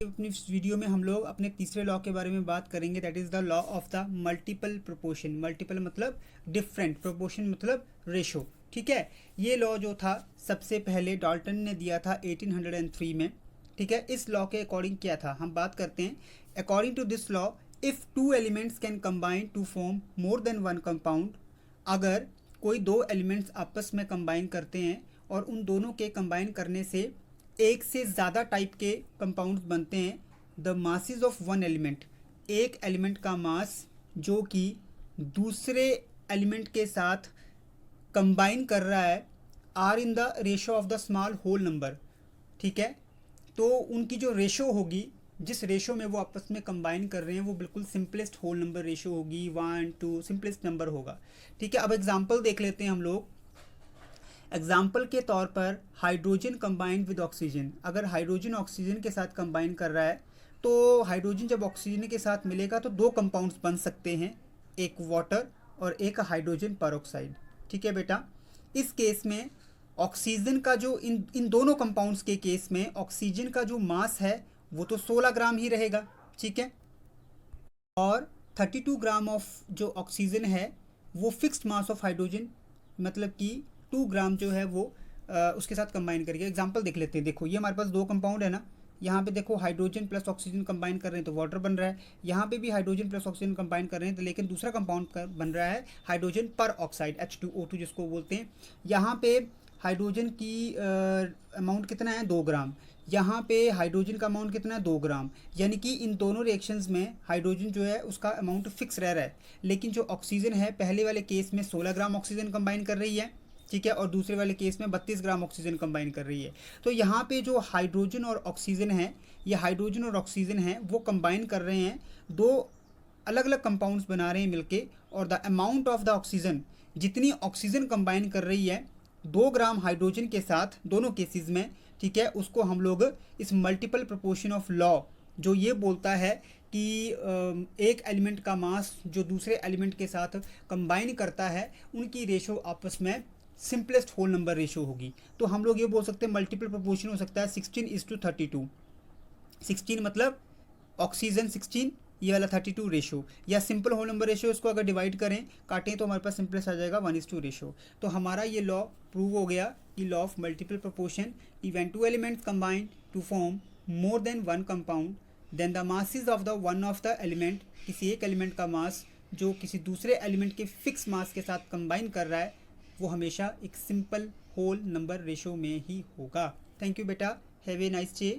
अपनी इस वीडियो में हम लोग अपने तीसरे लॉ के बारे में बात करेंगे, that is the law of the multiple proportion. Multiple मतलब डिफरेंट, प्रोपोर्शन मतलब रेशो। ठीक है, ये लॉ जो था सबसे पहले डाल्टन ने दिया था 1803 में। ठीक है, इस लॉ के अकॉर्डिंग क्या था हम बात करते हैं। According to this law, if two elements can combine to form more than one compound, अगर कोई दो एलिमेंट्स आपस में कंबाइन करते हैं और उन दोनों के कंबाइन करने से एक से ज़्यादा टाइप के कंपाउंड्स बनते हैं, the masses of one element, एक एलिमेंट का मास जो कि दूसरे एलिमेंट के साथ कंबाइन कर रहा है, are in the ratio of the small whole number. ठीक है, तो उनकी जो रेशो होगी, जिस रेशो में वो आपस में कंबाइन कर रहे हैं, वो बिल्कुल सिंपलेस्ट होल नंबर रेशो होगी, 1 2 सिंपलेस्ट नंबर होगा। ठीक है, अब एग्जांपल देख लेते हैं हम लोग। एग्जाम्पल के तौर पर हाइड्रोजन कंबाइंड विद ऑक्सीजन, अगर हाइड्रोजन ऑक्सीजन के साथ कंबाइन कर रहा है तो हाइड्रोजन जब ऑक्सीजन के साथ मिलेगा तो दो कंपाउंड्स बन सकते हैं, एक वाटर और एक हाइड्रोजन पेरोक्साइड। ठीक है बेटा, इस केस में ऑक्सीजन का जो इन इन दोनों कंपाउंड्स के केस में ऑक्सीजन का जो मास है वो तो 16 ग्राम ही रहेगा। ठीक है, और 32 ग्राम ऑफ जो ऑक्सीजन है वो फिक्स्ड मास ऑफ हाइड्रोजन, मतलब कि 2 ग्राम जो है वो उसके साथ कंबाइन करिए। एग्जांपल देख लेते हैं। देखो, ये हमारे पास दो कंपाउंड है ना, यहाँ पे देखो हाइड्रोजन प्लस ऑक्सीजन कंबाइन कर रहे हैं तो वाटर बन रहा है, यहाँ पे भी हाइड्रोजन प्लस ऑक्सीजन कंबाइन कर रहे हैं तो लेकिन दूसरा कंपाउंड बन रहा है हाइड्रोजन पर ऑक्साइड, H2O2 जिसको बोलते हैं। यहाँ पे हाइड्रोजन की अमाउंट कितना है, 2 ग्राम। यहाँ पे हाइड्रोजन का अमाउंट कितना है, 2 ग्राम। यानी कि इन दोनों रिएक्शंस में हाइड्रोजन जो है उसका अमाउंट फिक्स रह रहा है, लेकिन जो ऑक्सीजन है पहले वाले केस में 16 ग्राम ऑक्सीजन कंबाइन कर रही है। ठीक है, और दूसरे वाले केस में 32 ग्राम ऑक्सीजन कंबाइन कर रही है। तो यहाँ पे जो हाइड्रोजन और ऑक्सीजन है, ये हाइड्रोजन और ऑक्सीजन है वो कंबाइन कर रहे हैं, दो अलग अलग कंपाउंड्स बना रहे हैं मिलके, और the amount of the oxygen, जितनी ऑक्सीजन कंबाइन कर रही है 2 ग्राम हाइड्रोजन के साथ दोनों केसेस में, ठीक है, उसको हम लोग इस मल्टीपल प्रोपोर्शन ऑफ लॉ जो ये बोलता है कि एक एलिमेंट का मास जो दूसरे एलिमेंट के साथ कंबाइन करता है, उनकी रेशो आपस में सिंपलेस्ट होल नंबर रेशो होगी। तो हम लोग ये बोल सकते हैं मल्टीपल प्रोपोर्शन हो सकता है 16:32। 16 मतलब ऑक्सीजन 16, ये वाला 32 रेशो, या सिंपल होल नंबर रेशो, इसको अगर डिवाइड करें काटें तो हमारे पास सिंपलेस्ट आ जाएगा 1:2 रेशो। तो हमारा ये लॉ प्रूव हो गया कि law of multiple proportion, even two elements combined to form more than one compound, then the masses of the one of the element, किसी एक एलिमेंट का मास जो किसी दूसरे एलिमेंट के फिक्स मास के साथ कंबाइन कर रहा है, वो हमेशा एक सिंपल होल नंबर रेशो में ही होगा। थैंक यू बेटा, हैव ए नाइस डे।